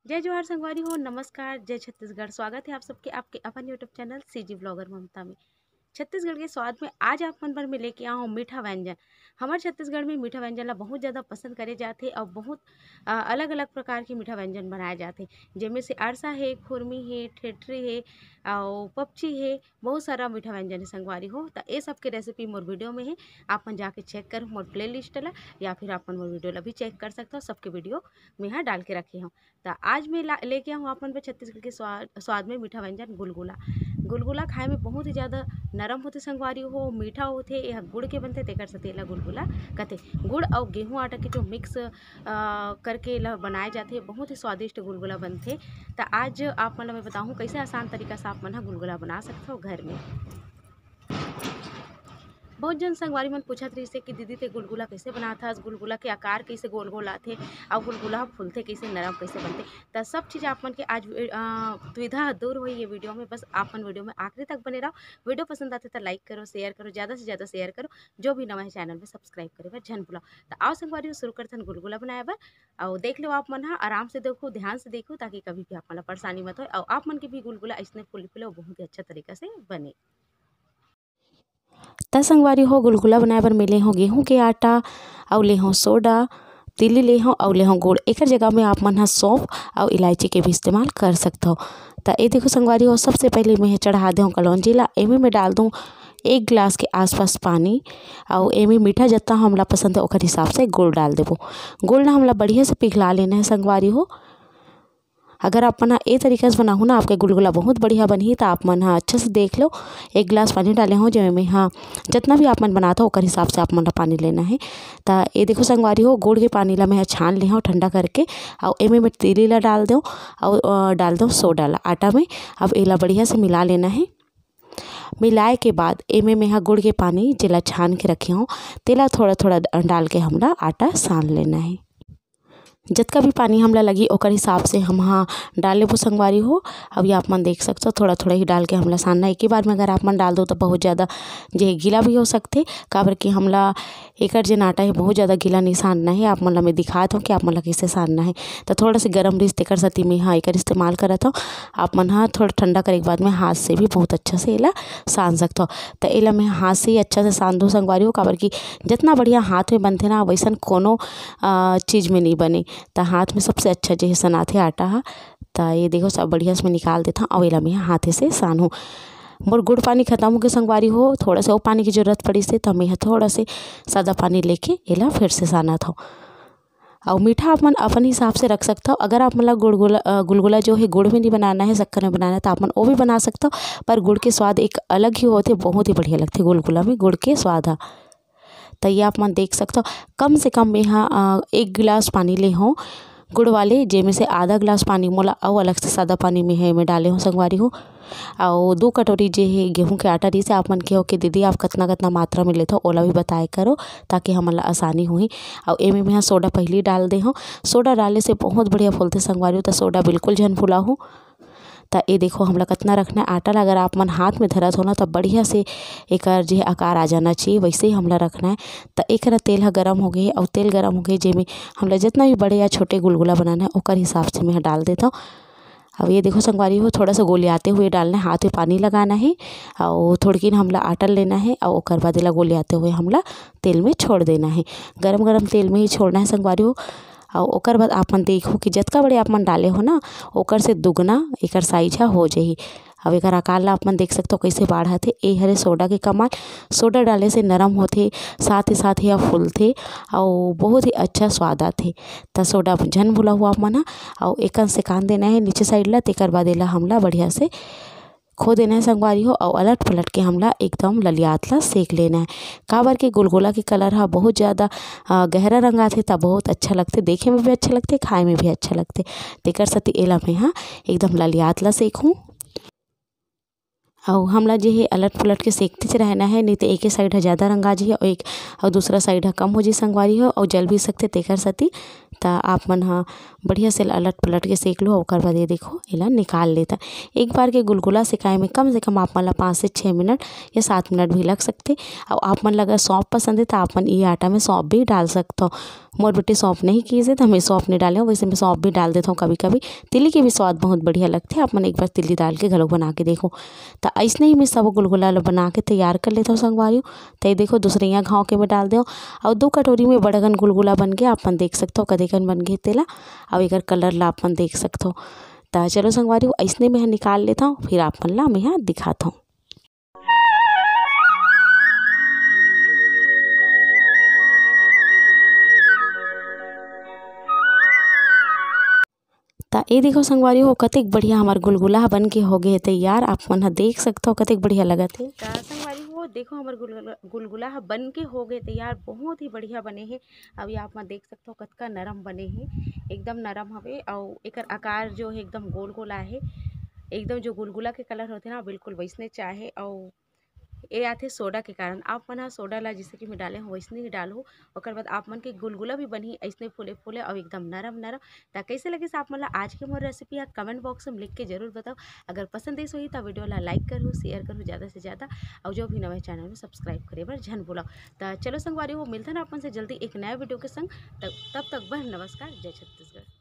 जय जोहार संगवारी हो, नमस्कार, जय छत्तीसगढ़। स्वागत है आप सबके आपके अपन यूट्यूब चैनल सीजी ब्लॉगर ममता में। छत्तीसगढ़ के स्वाद में आज आप मन बर में लेके आऊँ मीठा व्यंजन। हमारे छत्तीसगढ़ में मीठा व्यंजन ला बहुत ज़्यादा पसंद करे जाते और बहुत अलग अलग प्रकार के मीठा व्यंजन बनाए जाते, जेमे से अरसा है, खुरमी है, ठेठरी है और पपची है। बहुत सारा मीठा व्यंजन है संगवारी हो। तो ये सब के रेसिपी मोर वीडियो में है, आपन जाके चेक करो मोर प्ले लिस्ट ला, या फिर आपन मोर वीडियो ला भी चेक कर सकते हो। सबके वीडियो मैं यहाँ डाल के रखी हूँ। तो आज मैं लेके आऊँ अपन पे छत्तीसगढ़ के स्वाद में मीठा व्यंजन गुलगुला। गुलगुला खाए में बहुत ही ज़्यादा नरम होते संगवारी हो, मीठा होते। यह गुड़ के बनते तेकर से तेला गुलगुला कहते। गुड़ और गेहूं आटा के जो मिक्स करके ला बनाए जाते, बहुत ही स्वादिष्ट गुलगुला बनते। तो आज आप मन मैं बताऊँ कैसे आसान तरीका से आप मन गुलगुला बना सकते हो घर में। बहुत जन संगवारी मन पूछत रही से कि दीदी ते गुलगुला कैसे बनाता हस, गुलगुला के आकार कैसे गोल गोल आथे और गुलगुला फूलते कैसे, नरम कैसे बनते। तो सब चीज़ आप मन के आज दुविधा दूर हुई ये वीडियो में। बस आप मन वीडियो में आखिरी तक बने रहो। वीडियो पसंद आते तो लाइक करो, शेयर करो, ज़्यादा से ज़्यादा शेयर करो। जो भी नवा है चैनल में सब्सक्राइब करे बर झन भुलाओ। तो आओ संगवारी हो शुरू करते हैं गुलगुला बनाए बर। और देख लो आप मन आराम से देखो, ध्यान से देखो, ताकि कभी भी आप मन परेशानी मत हो और आप मन के भी गुलगुला इसने फूले फूले बहुत ही अच्छा तरीका से बने। त संगवारी हो गुलगुला बनाए बर मिले हो गेहूं के आटा और ले हो सोडा, तिली ले हो और ले हो गुड़। एकर जगह में आप मन सौंफ और इलायची के भी इस्तेमाल कर सकते हो। तो ये देखो संगवारी हो, सबसे पहले मैं चढ़ा दूँ कलौंजी ला। एमे मैं डाल दूँ 1 गिलास के आसपास पानी और एमे मीठा जितना हमला पसंद है ओकर हिसाब से गुड़ डाल देबो। गुड़ ला हमला बढ़िया से पिघला लेना है संगवारी हो। अगर आप मन ए तरीका से बनाहू ना, आपके गुलगुला बहुत बढ़िया बनही। तो आप मन अच्छे से देख लो, 1 गिलास पानी डाले हो जेमे जितना भी आप मन बनाता हो ओकर हिसाब से आप मन पानी लेना है। तो ये देखो संगवारी हो, गुड़ के पानी ला मैं छान ले हूँ ठंडा करके और एमे मैं तिली ला डाल दूँ और डाल दूँ सोडा ला आटा में। अब एला बढ़िया से मिला लेना है। मिलाए के बाद एमे मैं गुड़ के पानी जेला छान के रखे हूँ तेला थोड़ा थोड़ा डाल के हमला आटा सान लेना है। जितना भी पानी हमला लगी ओकर हिसाब से हम डाल लेबो संगवारी हो। अभी आप मन देख सकते हो थोड़ा थोड़ा ही डाल के हमला सानना। एक ही बार में अगर आप मन डाल दो तो बहुत ज़्यादा जे गीला भी हो सकते, काबर कि हमला एकर जे आटा है बहुत ज़्यादा गीला नहीं सानना है। आप मन ला मैं दिखात हूँ कि आप मन ला कैसे सानना है। तो थोड़ा सा गर्म रही तेकर सती में एकर इस्तेमाल करत हो। आप मन थोड़ा ठंडा करे के बाद में हाथ से भी बहुत अच्छा से एला सान सकते हो। तो एला मैं हाथ से ही अच्छा से सान दो संगवारी हो, काबर कि जितना बढ़िया हाथ में बनते ना वैसन कोनो चीज़ में नहीं बने। तो हाथ में सबसे अच्छा जो है सनाथे आटा है। तो ये देखो सब बढ़िया से मैं निकाल देता हूँ और एला मैं हाथे से सानूँ। मोर गुड़ पानी खत्म हो गए संगवारी हो, थोड़ा सा वो पानी की ज़रूरत पड़ी से तो मैं थोड़ा से सादा पानी लेके एला फिर से साना था। और मीठा आप मन अपन हिसाब से रख सकते हो। अगर आप मतलब गुलगुला जो है गुड़ में नहीं बनाना है, शक्कर में बनाना है, तो आप मन वो भी बना सकते हो। पर गुड़ के स्वाद एक अलग ही होते, बहुत ही बढ़िया लगते गुलगुला में गुड़ के स्वाद है। तो ये आप मन देख सकते हो। कम से कम मैं 1 गिलास पानी ले हूँ गुड़ वाले, जेमे से आधा गिलास पानी मोला और अलग से सादा पानी में है मैं डाले हूँ संगवारी हो। और 2 कटोरी जे है गेहूं के आटा से आप मन के हो कि दीदी आप कितना कितना मात्रा में लेते हो ओला भी बताए करो, ताकि हमला आसानी होही। और एमे मैं सोडा पहले डाल दे हूँ। सोडा डालने से बहुत बढ़िया फूलते संगवारी हो। तो सोडा बिल्कुल झन फुलाहू। तो ये देखो हमला कितना रखना है आटा ला। अगर आप मन हाथ में धरत हो ना तो बढ़िया से एक जो है आकार आ जाना चाहिए, वैसे ही हमला रखना है। तो एक तेल गर्म हो गई और तेल गर्म हो गई जेमे हमला जितना भी बड़े या छोटे गुलगुला बनाना है ओकर हिसाब से मैं डाल देता हूँ। अब ये देखो संगवारी हो, थोड़ा सा गोलियाते हुए डालना है, हाथ में पानी लगाना है और थोड़ी हमला आटा लेना है और ओकर बाद एला गोलियाते हुए हमला तेल में छोड़ देना है। गरम गरम तेल में ही छोड़ना है संगवारी हो। और ओकर बाद आप मन देखो कि जितना बड़े आप मन डाले हो ना ओकर से दुगना एकर साइज हो जाही। अब एकर आकार ला आप मन देख सकते हो कैसे बाढ़त है। ए हरे सोडा के कमाल। सोडा डाले से नरम होते, साथ ही फूलते और बहुत ही अच्छा स्वाद आते। तो सोडा झन भुला हुआ आप मन और एक से कान देना है नीचे साइड ला। तेकर बाद एला हमला बढ़िया से खो देना है संगवारी हो और अलट पलट के हमला एकदम ललियात ला सेक लेना है। काबर के गुलगुला के कलर हा बहुत ज़्यादा गहरा रंग आथे तब बहुत अच्छा लगते, देखे में भी अच्छा लगते, खाए में भी अच्छा लगते। तेकर सती एला मैं एकदम ललियात ला सेकूँ। और हमला जो है अलट पलट के सेकते रहना है, नहीं तो एक ही साइड है ज़्यादा रंगा जी और एक और दूसरा साइड है कम हो जी संगवारी हो और जल भी सकते तेकर सती। तो आप मन हाँ बढ़िया से अलट पलट के सेक लो। और बाद ये देखो इला निकाल लेता। एक बार के गुलगुला सेकाए में कम से कम आप मन ला 5 से 6 मिनट या 7 मिनट भी लग सकते। और आप मन ला अगर सौंफ पसंद है तो आप मन ये आटा में सौंफ भी डाल सकते हो। मोर बेटे सौंफ नहीं कीजिए तो हमें सौंफ नहीं डाले, वैसे मैं सौंफ भी डाल देता हूँ कभी कभी। तिली के भी स्वाद बहुत बढ़िया लगते हैं। आप मन एक बार तिली डाल के घलोक बना के देखो। तो ऐसे ही मैं सब गुलगुला बना के तैयार कर लेता हूँ संगवारी। तो ये देखो दूसरे यहाँ घाव के में डाल दो और 2 कटोरी में बड़गन गुलगुला बन के आप मन देख सकते हो कदेकन बन गए तेला और एक कलर ला आप मन देख सकते हो। तो चलो संगवारी ऐसने में निकाल लेता हूँ, फिर आप मन ला मैं यहाँ दिखाता हूँ। तो ये देखो संगवारी हो कतेक बढ़िया हमार गुलगुला बन के हो गए तैयार। आप मन देख सकते हो कतेक बढ़िया लगत है। तो संगवारी हो देखो हमार गुलगुला बन के हो गए तैयार, बहुत ही बढ़िया बने हैं। अभी आप मन देख सकते हो कतका नरम बने हैं, एकदम नरम हवे और एकर आकार जो है एकदम गोल गोल आहे। एकदम जो गुलगुला के कलर होते ना बिल्कुल वैसने चाहे। और ये आथे सोडा के कारण। आप मन सोडा ला जैसे कि मैं डाले हूँ वैसने ही डालो। ओकर बाद आप मन के गुलगुला भी बनी ऐसने फूले फूले और एकदम नरम नरम। तो कैसे लगे आप मन ला आज के मोर रेसिपी है कमेंट बॉक्स में लिख के जरूर बताओ। अगर पसंद आई सोही तो वीडियो ला लाइक करूँ शेयर करूँ ज़्यादा से ज़्यादा और जो भी नवे चैनल में सब्सक्राइब करे बर झन भूलाओ। तो चलो संगवारी हो मिलते ना अपन से जल्दी एक नया वीडियो के संग। तब तक बर नमस्कार, जय छत्तीसगढ़।